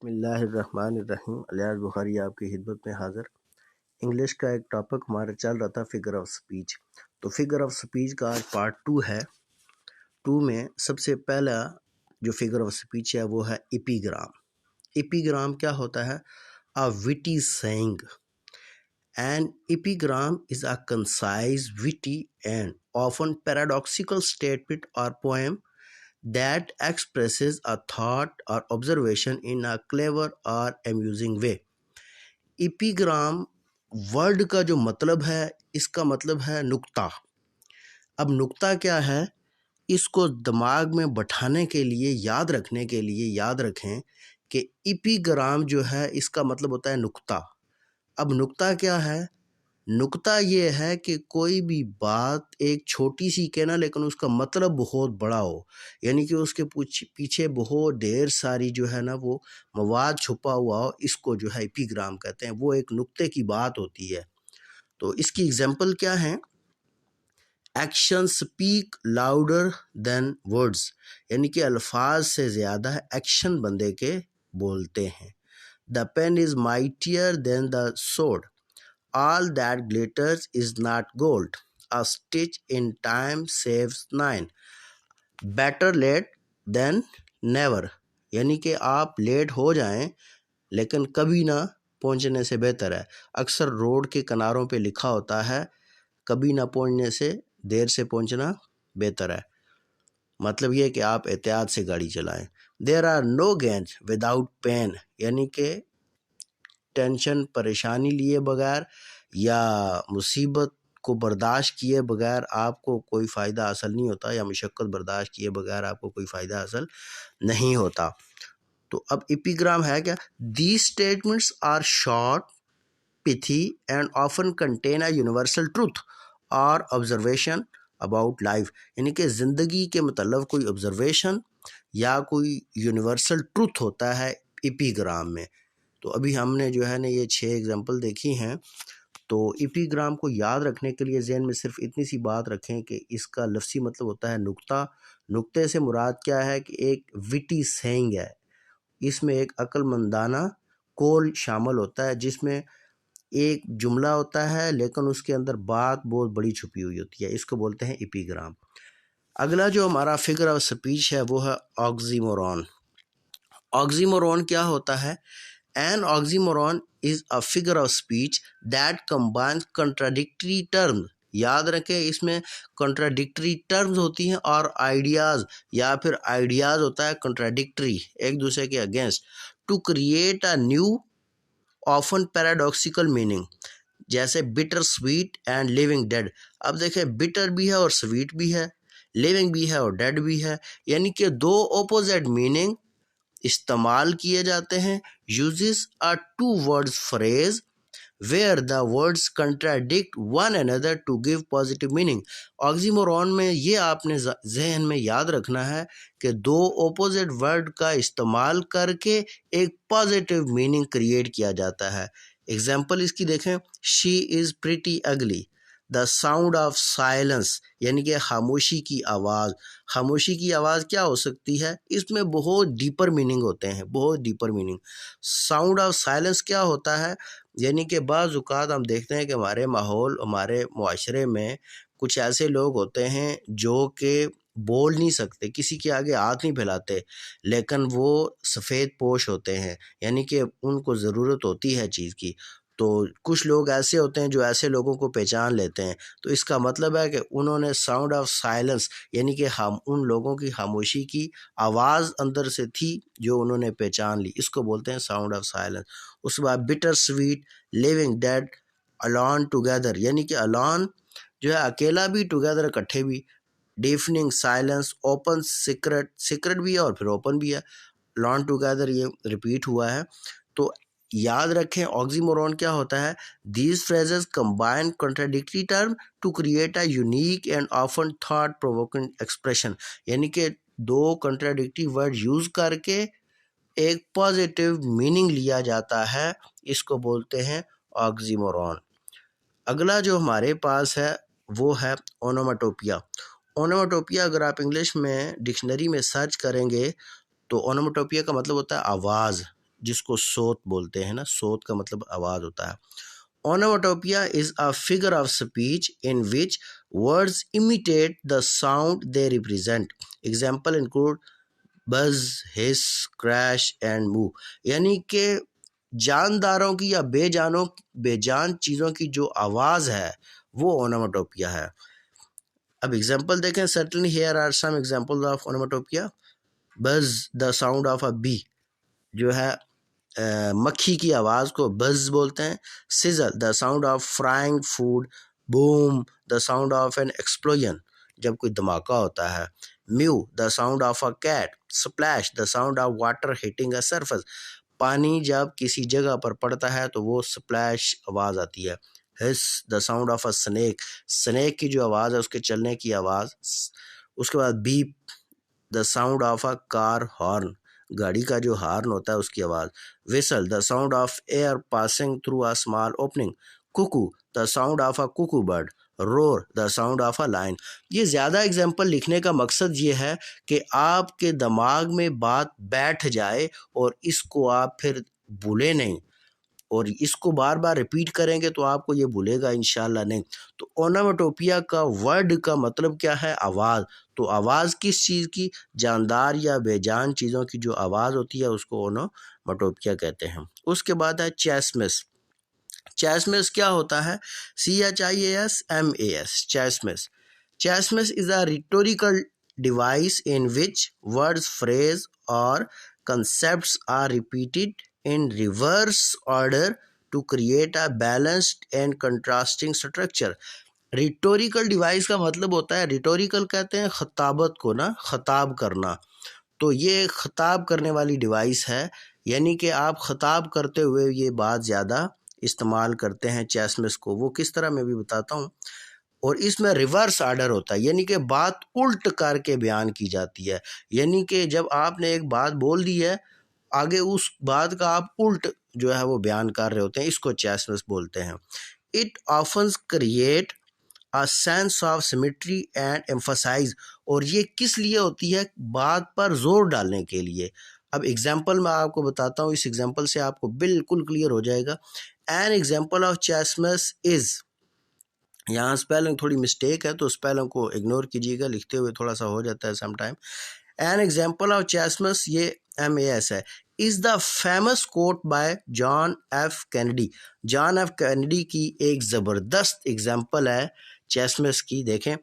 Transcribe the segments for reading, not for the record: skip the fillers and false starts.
बिस्मिल्लाहिर्रहमानिर्रहीम। अलियास बुखारी आपकी खिदमत में हाज़िर। इंग्लिश का एक टॉपिक हमारा चल रहा था, फिगर ऑफ स्पीच। तो फिगर ऑफ स्पीच का आज पार्ट 2 है। 2 में सबसे पहला जो फिगर ऑफ स्पीच है वो है एपिग्राम। एपिग्राम क्या होता है? A witty saying. An epigram is a concise, witty and often paradoxical statement or poem that expresses a thought or observation in a clever or amusing way. Epigram word का जो मतलब है, इसका मतलब है नुक्ता। अब नुक्ता क्या है? इसको दिमाग में बैठाने के लिए, याद रखने के लिए याद रखें कि एपिग्राम जो है इसका मतलब होता है नुक्ता। अब नुक्ता क्या है? नुक्ता ये है कि कोई भी बात एक छोटी सी कहना, लेकिन उसका मतलब बहुत बड़ा हो, यानी कि उसके पीछे बहुत ढेर सारी जो है ना वो मवाद छुपा हुआ हो, इसको जो है एपिग्राम कहते हैं। वो एक नुक्ते की बात होती है। तो इसकी एग्जांपल क्या है? Action speak louder than words, यानी कि अल्फाज से ज़्यादा एक्शन बंदे के बोलते हैं। The pen is mightier than the sword, all that glitters is not gold, a stitch in time saves 9, better late than never, यानी कि आप लेट हो जाएं लेकिन कभी ना पहुंचने से बेहतर है। अक्सर रोड के किनारों पे लिखा होता है, कभी ना पहुंचने से देर से पहुंचना बेहतर है। मतलब ये कि आप एहतियात से गाड़ी चलाएं। There are no gains without pain, यानी कि टेंशन, परेशानी लिए बगैर या मुसीबत को बर्दाश्त किए बगैर आपको कोई फ़ायदा हासिल नहीं होता, या मुशक्क़त बर्दाश्त किए बगैर आपको कोई फ़ायदा हासिल नहीं होता। तो अब एपिग्राम है क्या? These statements are short, pithy and often contain a universal truth और ऑब्जर्वेशन अबाउट लाइफ, यानी कि ज़िंदगी के मतलब कोई ऑब्जर्वेशन या कोई यूनिवर्सल ट्रूथ होता है एपिग्राम में। तो अभी हमने जो है ना ये 6 एग्जाम्पल देखी हैं। तो एपिग्राम को याद रखने के लिए ज़हन में सिर्फ इतनी सी बात रखें कि इसका लफ्ज़ी मतलब होता है नुक्ता। नुक्ते से मुराद क्या है कि एक विटी सेइंग है, इसमें एक अक्लमंदाना कौल शामिल होता है, जिसमें एक जुमला होता है लेकिन उसके अंदर बात बहुत बड़ी छुपी हुई होती है। इसको बोलते हैं एपिग्राम। अगला जो हमारा फिगर ऑफ स्पीच है वो है ऑक्सीमोरॉन। ऑक्सीमोरॉन क्या होता है? An oxymoron is a figure of speech that combines contradictory terms. याद रखें, इसमें contradictory terms होती हैं और ideas, या फिर ideas होता है contradictory, एक दूसरे के against, to create a new often paradoxical meaning, जैसे bitter sweet and living dead। अब देखें, bitter भी है और sweet भी है, living भी है और dead भी है, यानी कि दो opposite meaning इस्तेमाल किए जाते हैं। Uses a two words phrase where the words contradict one another to give positive meaning. Oxymoron में ये आपने जहन में याद रखना है कि दो ऑपोजिट वर्ड का इस्तेमाल करके एक पॉजिटिव मीनिंग क्रिएट किया जाता है। एग्जाम्पल इसकी देखें, शी इज़ प्रिटी अगली, द साउंड ऑफ साइलेंस, यानी कि खामोशी की आवाज़। खामोशी की आवाज़ क्या हो सकती है? इसमें बहुत डीपर मीनिंग होते हैं, बहुत deeper meaning. Sound of silence क्या होता है? यानी कि बाज़ औक़ात हम देखते हैं कि हमारे माहौल, हमारे मुआशरे में कुछ ऐसे लोग होते हैं जो कि बोल नहीं सकते, किसी के आगे हाथ नहीं फैलाते, लेकिन वो सफ़ेद पोश होते हैं, यानी कि उनको ज़रूरत होती है चीज़ की। तो कुछ लोग ऐसे होते हैं जो ऐसे लोगों को पहचान लेते हैं। तो इसका मतलब है कि उन्होंने साउंड ऑफ साइलेंस, यानी कि हम उन लोगों की खामोशी की आवाज़ अंदर से थी जो उन्होंने पहचान ली, इसको बोलते हैं साउंड ऑफ साइलेंस। उसके बाद bitter sweet, living dead, alone together, यानी कि अलॉन जो है अकेला भी, टुगेदर इकट्ठे भी। डीफनिंग साइलेंस, ओपन सीक्रेट, सीक्रेट भी है और फिर ओपन भी है। अलॉन टुगेदर ये रिपीट हुआ है। तो याद रखें, ऑक्सीमोरॉन क्या होता है? These phrases combine contradictory term to create a unique and often thought provoking expression, यानी कि दो कॉन्ट्राडिक्टरी वर्ड यूज करके एक पॉजिटिव मीनिंग लिया जाता है, इसको बोलते हैं ऑक्सीमोरॉन। अगला जो हमारे पास है वो है ओनोमाटोपिया। ओनोमाटोपिया अगर आप इंग्लिश में डिक्शनरी में सर्च करेंगे तो ओनोमाटोपिया का मतलब होता है आवाज़, जिसको सोत बोलते हैं ना, सोत का मतलब आवाज़ होता है। Onomatopoeia is a figure of speech in which words imitate the sound they represent. Example include buzz, hiss, crash and move. यानी कि जानदारों की या बेजान चीज़ों की जो आवाज़ है वो ओनोमाटोपिया है। अब एग्जाम्पल देखें, certainly here are some examples of onomatopoeia. Buzz, the sound of a bee, जो है मक्खी की आवाज़ को बज़ बोलते हैं। Sizzle, the sound of frying food. Boom, the sound of an explosion, जब कोई धमाका होता है। Mew, the sound of a cat. Splash, the sound of water hitting a surface, पानी जब किसी जगह पर पड़ता है तो वो स्प्लैश आवाज़ आती है। Hiss, the sound of a snake, snake की जो आवाज़ है उसके चलने की आवाज़। उसके बाद beep, the sound of a car horn, गाड़ी का जो हॉर्न होता है उसकी आवाज़। Whistle, the sound of air passing through a small opening. Cuckoo, the sound of a cuckoo bird. Roar, the sound of a lion. ये ज़्यादा example लिखने का मकसद ये है कि आपके दिमाग में बात बैठ जाए और इसको आप फिर भूले नहीं, और इसको बार बार रिपीट करेंगे तो आपको ये भूलेगा इंशाल्लाह नहीं। तो ओनोमाटोपिया का वर्ड का मतलब क्या है? आवाज़। तो आवाज़ किस चीज़ की? जानदार या बेजान चीज़ों की जो आवाज़ होती है उसको ओनोमाटोपिया कहते हैं। उसके बाद है चैसमिस। चैसमिस क्या होता है? CHIASMAS, चैसमिस। Chasmis is a rhetorical device in which words, phrase, or concepts are repeated in reverse order to create a balanced and contrasting structure. Rhetorical device का मतलब होता है, रिटोरिकल कहते हैं खताबत को ना, खताब करना। तो ये खताब करने वाली डिवाइस है, यानी कि आप खताब करते हुए ये बात ज़्यादा इस्तेमाल करते हैं चैसमिस को। वो किस तरह मैं भी बताता हूँ। और इसमें रिवर्स आर्डर होता है, यानी कि बात उल्ट करके बयान की जाती है। यानी कि जब आपने एक बात बोल दी है, आगे उस बात का आप उल्ट जो है वो बयान कर रहे होते हैं, इसको चैसमिस बोलते हैं। It often create a sense of symmetry and emphasise, और ये किस लिए होती है? बात पर जोर डालने के लिए। अब एग्जाम्पल मैं आपको बताता हूँ, इस एग्जाम्पल से आपको बिल्कुल क्लियर हो जाएगा। एन एग्जाम्पल ऑफ चैसमस इज, यहाँ स्पेलिंग थोड़ी मिस्टेक है तो स्पेलिंग को इग्नोर कीजिएगा, लिखते हुए थोड़ा सा हो जाता है समटाइम। एन एग्जाम्पल ऑफ चैसमस, ये MAS है, is the famous quote bye John F Kennedy. John F Kennedy की एक ज़बरदस्त एग्जाम्पल है चैसमस की, देखें।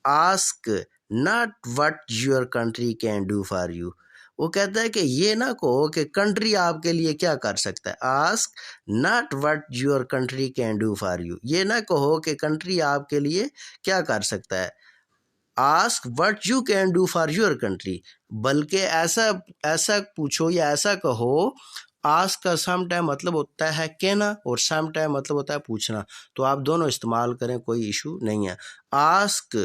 Ask not what your country can do for you. वो कहता है कि ये ना कहो कि कंट्री आपके लिए क्या कर सकता है। Ask not what your country can do for you, ये ना कहो कि कंट्री आपके लिए क्या कर सकता है। Ask what you can do for your country, बल्कि ऐसा ऐसा पूछो या ऐसा कहो। आस्क का सम टाइम मतलब होता है कहना और सम टाइम मतलब होता है पूछना, तो आप दोनों इस्तेमाल करें, कोई इशू नहीं है। आस्क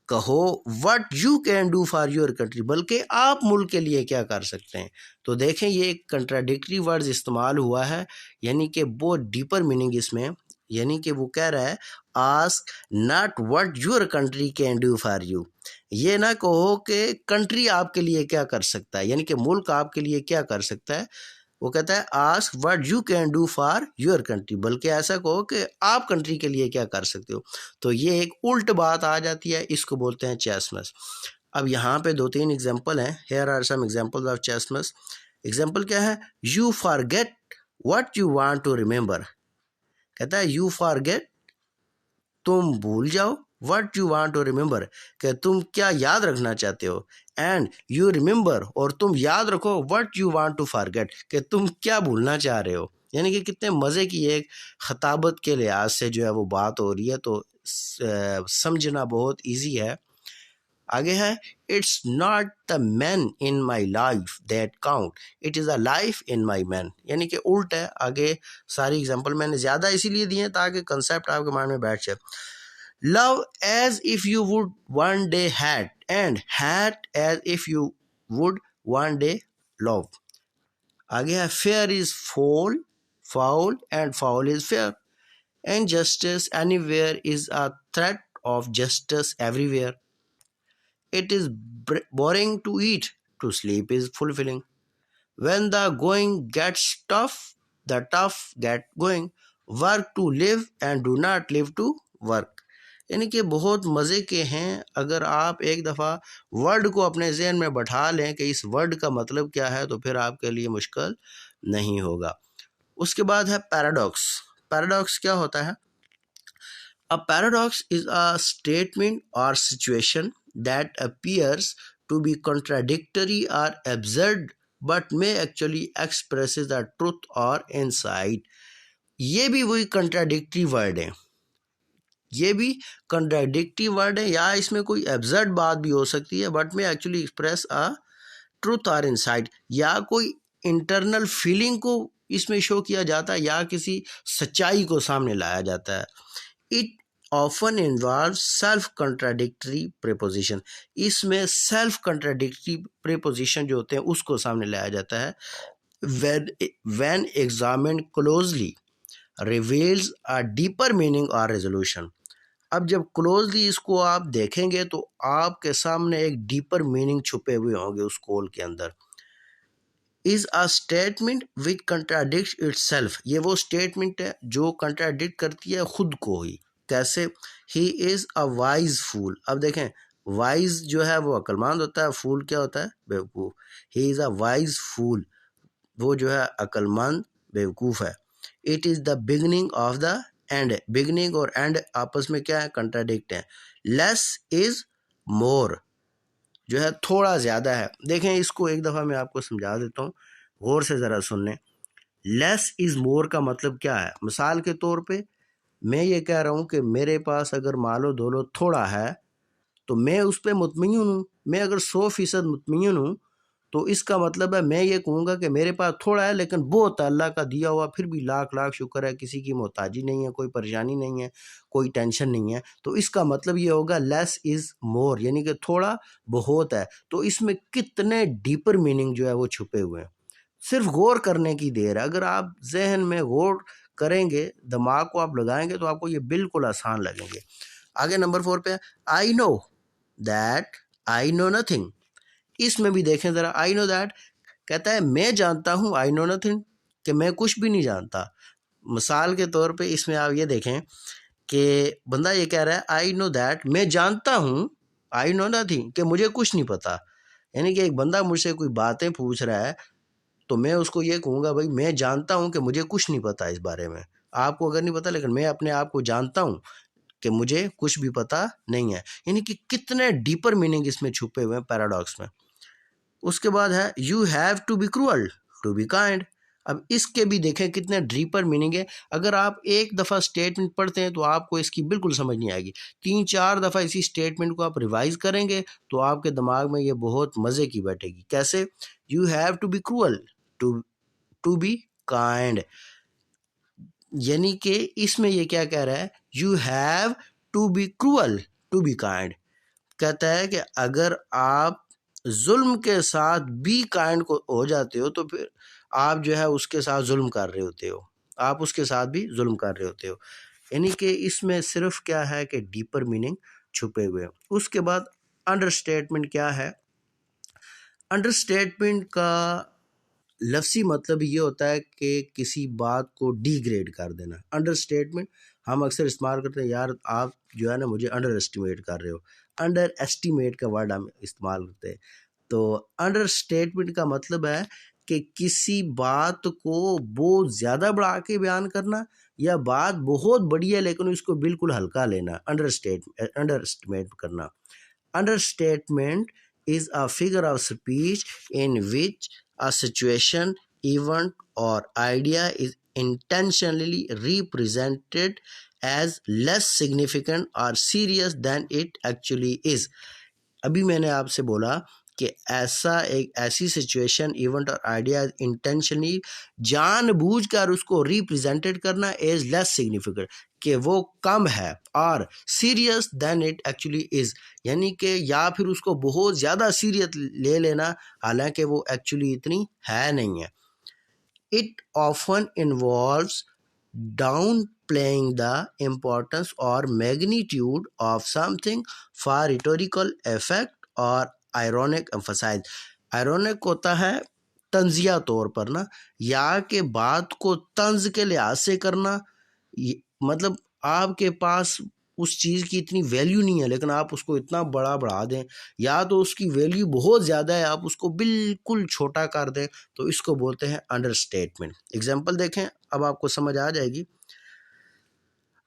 कहो what you can do for your country, बल्कि आप मुल्क के लिए क्या कर सकते हैं। तो देखें ये एक कंट्राडिक्टरी वर्ड्स इस्तेमाल हुआ है, यानी कि बहुत डीपर मीनिंग इसमें, यानी कि वो कह रहा है ask not what your country can do for you, ये ना कहो कि कंट्री आपके लिए क्या कर सकता है, यानी कि मुल्क आपके लिए क्या कर सकता है। वो कहता है ask what you can do for your country, बल्कि ऐसा कहो कि आप कंट्री के लिए क्या कर सकते हो। तो ये एक उल्ट बात आ जाती है, इसको बोलते हैं चैसमस। अब यहाँ पे 2-3 एग्जाम्पल हैं। Here are some examples of chiasmus. Example क्या है? You forget what you want to remember. कहता है यू फॉरगेट, तुम भूल जाओ, what you want to remember, कि तुम क्या याद रखना चाहते हो। एंड यू रिमेंबर, और तुम याद रखो what you want to forget, कि तुम क्या भूलना चाह रहे हो। यानी कि कितने मज़े की एक खताबत के लिहाज से जो है वो बात हो रही है, तो समझना बहुत इजी है। आगे है it's not the man in my life that count, it is a life in my man, यानी कि उल्ट है। आगे सारी एग्जाम्पल मैंने ज़्यादा इसीलिए दिए हैं ताकि कंसेप्ट आपके माइंड में बैठ जाए। Love as if you would one day had, and had as if you would one day love. आगे है fair is foul and foul is fair. Injustice anywhere is a threat of justice everywhere. It is boring to eat, to sleep is fulfilling. when the going gets tough, the tough get going, work to live and do not live to work। यानी कि बहुत मज़े के हैं। अगर आप एक दफ़ा वर्ड को अपने जहन में बैठा लें कि इस वर्ड का मतलब क्या है, तो फिर आपके लिए मुश्किल नहीं होगा। उसके बाद है पैराडॉक्स। पैराडॉक्स क्या होता है? A paradox is a statement or situation that appears to be contradictory or absurd but may actually expresses the truth or insight। ये भी वही contradictory वर्ड है, ये भी contradictory वर्ड है, या इसमें कोई absurd बात भी हो सकती है, बट में एक्चुअली एक्सप्रेस अ ट्रूथ और इनसाइट, या कोई इंटरनल फीलिंग को इसमें शो किया जाता है, या किसी सच्चाई को सामने लाया जाता है। It often involve self contradictory preposition. इसमें सेल्फ कंट्राडिक्टरी प्रीपोजिशन जो होते हैं उसको सामने लाया जाता है। when examined closely reveals a deeper meaning or resolution। अब जब क्लोजली इसको आप देखेंगे तो आपके सामने एक डीपर मीनिंग छुपे हुए होंगे उस कॉल के अंदर। Is a statement which contradicts itself. ये वो स्टेटमेंट है जो कंट्राडिक्ट करती है खुद को ही। कैसे? ही इज़ अ वाइज फूल। अब देखें, वाइज जो है वो अक्लमंद होता है, फूल क्या होता है? बेवकूफ़। ही इज़ अ वाइज फूल, वो जो है अक्लमंद बेवकूफ़ है। It is the beginning of the end. Beginning और एंड आपस में क्या है? कंट्राडिक्ट है। लेस इज़ मोर जो है थोड़ा ज़्यादा है। देखें, इसको एक दफ़ा मैं आपको समझा देता हूँ, गौर से ज़रा सुन लें। लेस इज़ मोर का मतलब क्या है? मिसाल के तौर पे मैं ये कह रहा हूँ कि मेरे पास अगर मालो दोलो थोड़ा है, तो मैं उस पर मुतमईन हूँ। मैं अगर 100% मुतमईन हूँ, तो इसका मतलब है मैं ये कहूँगा कि मेरे पास थोड़ा है लेकिन बहुत अल्लाह का दिया हुआ, फिर भी लाख लाख शुक्र है, किसी की मोहताजी नहीं है, कोई परेशानी नहीं है, कोई टेंशन नहीं है। तो इसका मतलब ये होगा लेस इज़ मोर, यानी कि थोड़ा बहुत है। तो इसमें कितने डीपर मीनिंग जो है वो छुपे हुए हैं। सिर्फ गौर करने की देर है। अगर आप जहन में गौर करेंगे, दिमाग को आप लगाएंगे, तो आपको ये बिल्कुल आसान लगेंगे। आगे नंबर 4 पे, I know that I know nothing. इसमें भी देखें ज़रा, आई नो दैट कहता है मैं जानता हूँ, आई नो नथिंग कि मैं कुछ भी नहीं जानता। मिसाल के तौर पे इसमें आप ये देखें कि बंदा ये कह रहा है आई नो दैट, मैं जानता हूँ, आई नो नथिंग कि मुझे कुछ नहीं पता। यानी कि एक बंदा मुझसे कोई बातें पूछ रहा है, तो मैं उसको ये कहूँगा भाई मैं जानता हूँ कि मुझे कुछ नहीं पता इस बारे में। आपको अगर नहीं पता, लेकिन मैं अपने आप को जानता हूँ कि मुझे कुछ भी पता नहीं है। यानी कि कितने डीपर मीनिंग इसमें छुपे हुए हैं पैराडॉक्स में। उसके बाद है you have to be cruel to be kind. अब इसके भी देखें कितने डीपर मीनिंग है। अगर आप एक दफ़ा स्टेटमेंट पढ़ते हैं तो आपको इसकी बिल्कुल समझ नहीं आएगी। 3-4 दफ़ा इसी स्टेटमेंट को आप रिवाइज करेंगे तो आपके दिमाग में ये बहुत मज़े की बैठेगी। कैसे? You have to be cruel to be kind, यानी कि इसमें ये क्या कह रहा है? You have to be cruel to be kind. कहता है कि अगर आप जुल्म के साथ बी काइंड को हो जाते हो, तो फिर आप जो है उसके साथ जुल्म कर रहे होते हो, आप उसके साथ भी जुल्म कर रहे होते हो। यानी कि इसमें सिर्फ क्या है कि डीपर मीनिंग छुपे हुए हैं। उसके बाद अंडरस्टेटमेंट क्या है? अंडरस्टेटमेंट का लफ्सी मतलब ये होता है कि किसी बात को डिग्रेड कर देना। अंडरस्टेटमेंट हम अक्सर इस्तेमाल करते हैं, यार आप जो है ना मुझे अंडर एस्टिमेट कर रहे हो। अंडर एस्टिमेट का वर्ड हम इस्तेमाल करते हैं। तो अंडर स्टेटमेंट का मतलब है कि किसी बात को बहुत ज़्यादा बढ़ा के बयान करना, या बात बहुत बड़ी है लेकिन उसको बिल्कुल हल्का लेना, अंडर एस्टिमेट करना। Under statement is a figure of speech in which a situation, event, or idea is intentionally represented as less significant or serious than it actually is। अभी मैंने आपसे बोला कि ऐसी सिचुएशन, इवेंट और आइडिया इंटेंशनली जानबूझकर उसको रिप्रेजेंटेड करना एज लेस सिग्निफिकेंट, कि वो कम है, और serious than it actually is, यानी कि या फिर उसको बहुत ज़्यादा सीरियस ले लेना हालांकि वो एक्चुअली इतनी है नहीं है। It often involves downplaying the importance or magnitude of something for rhetorical effect or ironic emphasize। ironic होता है तंजिया तौर पर ना, या के बात को तंज के लिहाज से करना, मतलब आपके पास उस चीज़ की इतनी वैल्यू नहीं है लेकिन आप उसको इतना बड़ा बढ़ा दें, या तो उसकी वैल्यू बहुत ज़्यादा है आप उसको बिल्कुल छोटा कर दें, तो इसको बोलते हैं अंडरस्टेटमेंट। एग्जाम्पल देखें, अब आपको समझ आ जाएगी।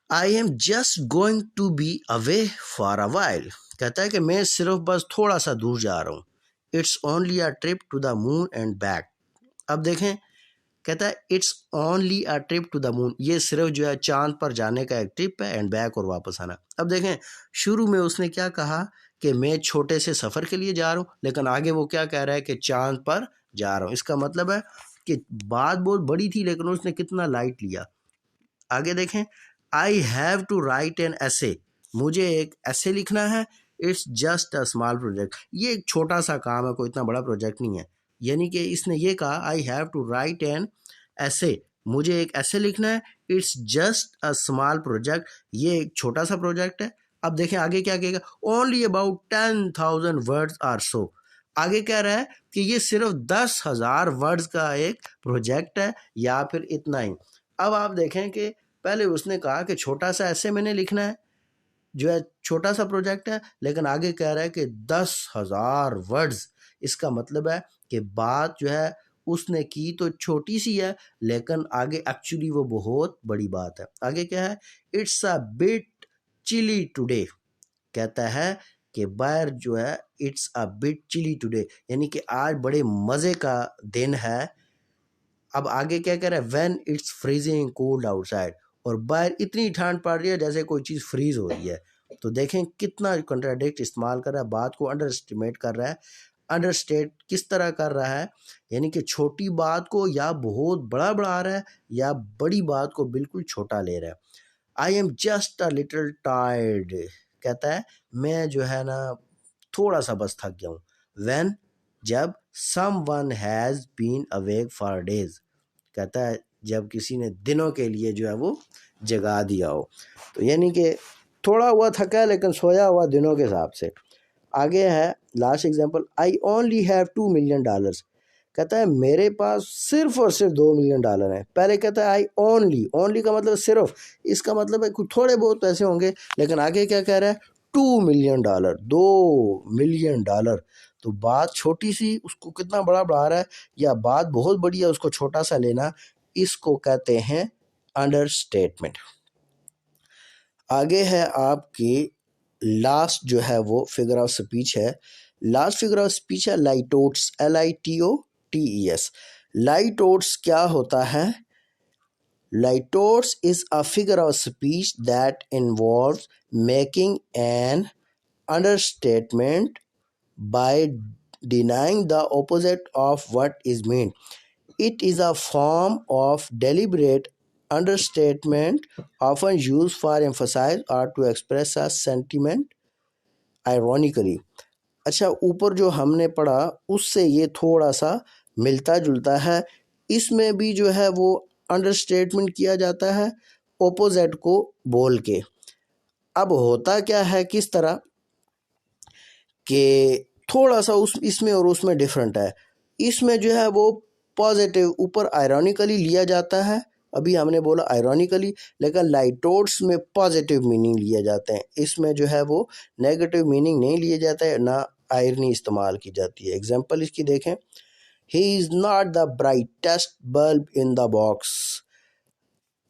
I am just going to be away for a while, कहता है कि मैं सिर्फ बस थोड़ा सा दूर जा रहा हूँ। It's only a trip to the moon and back. अब देखें, कहता है it's only a trip to the moon, ये सिर्फ जो है चांद पर जाने का एक ट्रिप है, एंड बैक और वापस आना। अब देखें, शुरू में उसने क्या कहा कि मैं छोटे से सफ़र के लिए जा रहा हूँ, लेकिन आगे वो क्या कह रहा है कि चांद पर जा रहा हूँ। इसका मतलब है कि बात बहुत बड़ी थी लेकिन उसने कितना लाइट लिया। आगे देखें, I have to write an essay, मुझे एक ऐसे लिखना है। It's just a small project, ये एक छोटा सा काम है, कोई इतना बड़ा प्रोजेक्ट नहीं है। यानी कि इसने ये कहा I have to write an essay, मुझे एक ऐसे लिखना है। It's just a small project, ये एक छोटा सा प्रोजेक्ट है। अब देखें आगे क्या कहेगा, only about 10,000 words or so, आगे कह रहा है कि ये सिर्फ 10,000 वर्ड्स का एक प्रोजेक्ट है या फिर इतना ही। अब आप देखें कि पहले उसने कहा कि छोटा सा ऐसे मैंने लिखना है, जो है छोटा सा प्रोजेक्ट है, लेकिन आगे कह रहा है कि 10,000 वर्ड्स। इसका मतलब है कि बात जो है उसने की तो छोटी सी है लेकिन आगे एक्चुअली वो बहुत बड़ी बात है। आगे क्या है, it's a bit chilly today, कहता है कि बाहर जो है it's a bit chilly today, यानी कि आज बड़े मज़े का दिन है। अब आगे क्या कह रहा है, when it's freezing cold outside, और बाहर इतनी ठंड पड़ रही है जैसे कोई चीज़ फ्रीज हो रही है। तो देखें कितना कंट्राडिक्ट इस्तेमाल कर रहा है, बात को अंडर एस्टिमेट कर रहा है। अंडरस्टेट किस तरह कर रहा है, यानी कि छोटी बात को या बहुत बड़ा बढ़ा रहा है या बड़ी बात को बिल्कुल छोटा ले रहा है। आई am just a little tired, कहता है मैं जो है ना थोड़ा सा बस थक गया हूँ। व्हेन, जब, someone has been awake for days, कहता है जब किसी ने दिनों के लिए जो है वो जगा दिया हो। तो यानी कि थोड़ा हुआ थका है लेकिन सोया हुआ दिनों के हिसाब से। आगे है last example, I only have $2 million, कहता है मेरे पास सिर्फ और सिर्फ $2 मिलियन है। पहले कहता है आई ओनली, ओनली का मतलब सिर्फ, इसका मतलब है कुछ थोड़े बहुत पैसे होंगे, लेकिन आगे क्या कह रहा है, $2 मिलियन, $2 मिलियन। तो बात छोटी सी उसको कितना बड़ा बढ़ा रहा है, या बात बहुत बड़ी है उसको छोटा सा लेना, इसको कहते हैं अंडरस्टेटमेंट। आगे है आपकी लास्ट जो है वो फिगर ऑफ स्पीच है। लास्ट फिगर ऑफ स्पीच है लाइटोट्स, LITOTES। लाइटोट्स क्या होता है, litotes is a figure of speech that involves making an understatement by denying the opposite of what is meant. It is a form of deliberate understatement often used for emphasize or to express a sentiment ironically. अच्छा, ऊपर जो हमने पढ़ा उससे ये थोड़ा सा मिलता जुलता है। इसमें भी जो है वो अंडरस्टेटमेंट किया जाता है ओपोजिट को बोल के। अब होता क्या है, किस तरह कि थोड़ा सा उस इसमें और उसमें डिफरेंट है। इसमें जो है वो पॉजिटिव ऊपर आयरॉनिकली लिया जाता है, अभी हमने बोला आयरॉनिकली, लेकिन लाइटोट्स में पॉजिटिव मीनिंग लिए जाते हैं। इसमें जो है वो नेगेटिव मीनिंग नहीं लिए जाता है, ना आयरनी इस्तेमाल की जाती है। एग्जांपल इसकी देखें, he is not the brightest bulb in the box.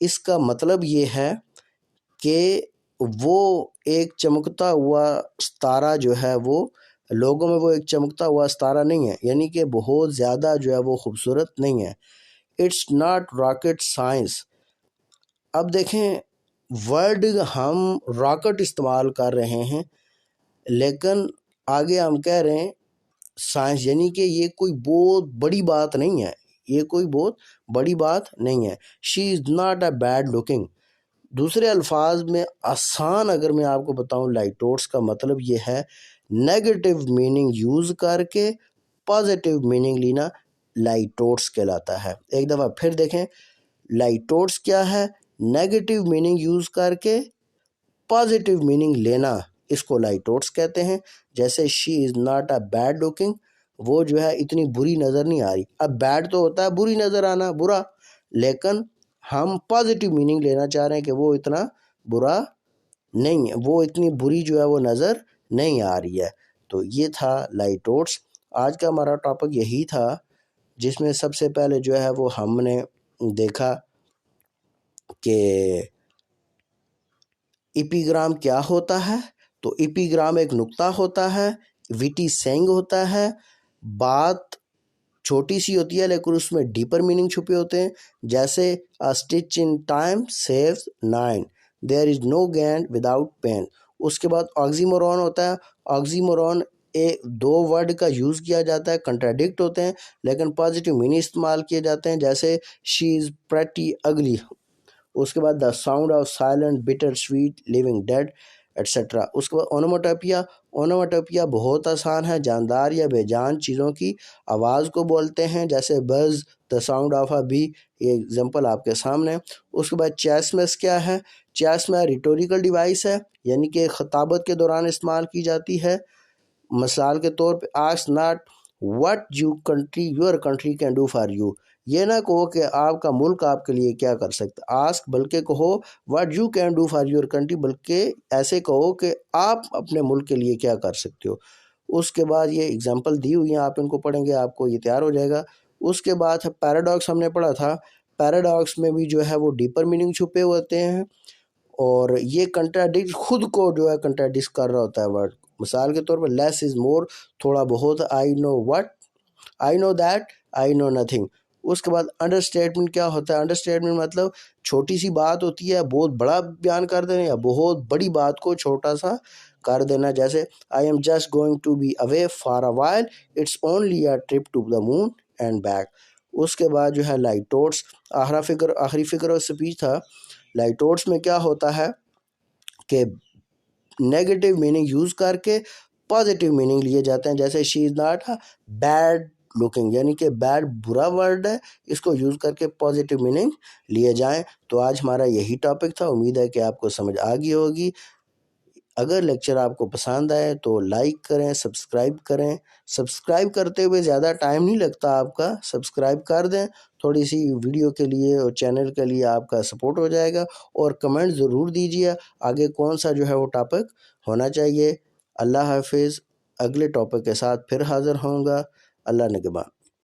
इसका मतलब ये है कि वो एक चमकता हुआ सितारा जो है वो लोगों में वो एक चमकता हुआ सितारा नहीं है, यानी कि बहुत ज़्यादा जो है वो खूबसूरत नहीं है। It's not rocket science. अब देखें, वर्ड हम रॉकेट इस्तेमाल कर रहे हैं लेकिन आगे हम कह रहे हैं साइंस, यानी कि ये कोई बहुत बड़ी बात नहीं है, ये कोई बहुत बड़ी बात नहीं है। She is not a bad looking. दूसरे अल्फाज में आसान अगर मैं आपको बताऊं, लाइटोट्स का मतलब ये है नेगेटिव मीनिंग यूज़ करके पॉजिटिव मीनिंग लेना लाइटोट्स कहलाता है। एक दफ़ा फिर देखें, लाइटोट्स क्या है, नेगेटिव मीनिंग यूज़ करके पॉजिटिव मीनिंग लेना, इसको लाइटोट्स कहते हैं। जैसे she is not a bad looking, वो जो है इतनी बुरी नज़र नहीं आ रही। अब बैड तो होता है बुरी नज़र आना, बुरा, लेकिन हम पॉजिटिव मीनिंग लेना चाह रहे हैं कि वो इतना बुरा नहीं है, वो इतनी बुरी जो है वो नज़र नहीं आ रही है। तो ये था लाइट ओट्स। आज का हमारा टॉपिक यही था, जिसमें सबसे पहले जो है वो हमने देखा कि एपिग्राम क्या होता है। तो एपिग्राम एक नुक्ता होता है, विटी सेइंग होता है, बात छोटी सी होती है लेकिन उसमें डीपर मीनिंग छुपे होते हैं, जैसे a stitch in time saves nine, there is no gain without pain. उसके बाद ऑक्सीमोरॉन होता है। ऑक्सीमोरॉन दो वर्ड का यूज़ किया जाता है, कंट्राडिक्ट होते हैं लेकिन पॉजिटिव मीनिंग इस्तेमाल किए जाते हैं, जैसे शी इज़ प्रेटी अगली। उसके बाद the sound of silent bitter sweet living dead etcetera. उसके बाद ओनोमाटोपिया। ओनोमाटोपिया बहुत आसान है, जानदार या बेजान चीज़ों की आवाज़ को बोलते हैं, जैसे buzz, the sound of a bee. ये एग्जांपल आपके सामने। उसके बाद चैसमस क्या है? चैसमस रिटोरिकल डिवाइस है, यानी कि खताबत के दौरान इस्तेमाल की जाती है। मिसाल के तौर पे ask not what your country can do for you. ये ना कहो कि आपका मुल्क आपके लिए क्या कर सकता, आस्क बल्कि कहो what you can do for your country, बल्कि ऐसे कहो कि आप अपने मुल्क के लिए क्या कर सकते हो। उसके बाद ये एग्जांपल दी हुई हैं, आप इनको पढ़ेंगे आपको ये तैयार हो जाएगा। उसके बाद है पैराडॉक्स, हमने पढ़ा था। पैराडॉक्स में भी जो है वो डीपर मीनिंग छुपे होते हैं, और ये कंट्राडिक्ट खुद को जो है कंट्राडिक्ट कर रहा होता है वर्ड। मिसाल के तौर पर लेस इज मोर, थोड़ा बहुत, I know what, I know that, I know nothing. उसके बाद अंडरस्टेटमेंट क्या होता है? अंडरस्टेटमेंट मतलब छोटी सी बात होती है बहुत बड़ा बयान कर देना, या बहुत बड़ी बात को छोटा सा कर देना, जैसे I am just going to be away for a while, it's only a trip to the moon and back. उसके बाद जो है लाइटोट्स, आखिरी फिगर और स्पीच था। लाइटोट्स में क्या होता है कि नेगेटिव मीनिंग यूज़ करके पॉजिटिव मीनिंग लिए जाते हैं, जैसे she is not a bad looking, यानी कि बैड बुरा वर्ड है, इसको यूज़ करके पॉजिटिव मीनिंग लिए जाएं। तो आज हमारा यही टॉपिक था, उम्मीद है कि आपको समझ आ गई होगी। अगर लेक्चर आपको पसंद आए तो लाइक करें, सब्सक्राइब करें। सब्सक्राइब करते हुए ज़्यादा टाइम नहीं लगता आपका, सब्सक्राइब कर दें, थोड़ी सी वीडियो के लिए और चैनल के लिए आपका सपोर्ट हो जाएगा। और कमेंट ज़रूर दीजिए आगे कौन सा जो है वो टॉपिक होना चाहिए। अल्लाह हाफिज़। अगले टॉपिक के साथ फिर हाज़िर होऊंगा। अल्लाह निगहबान।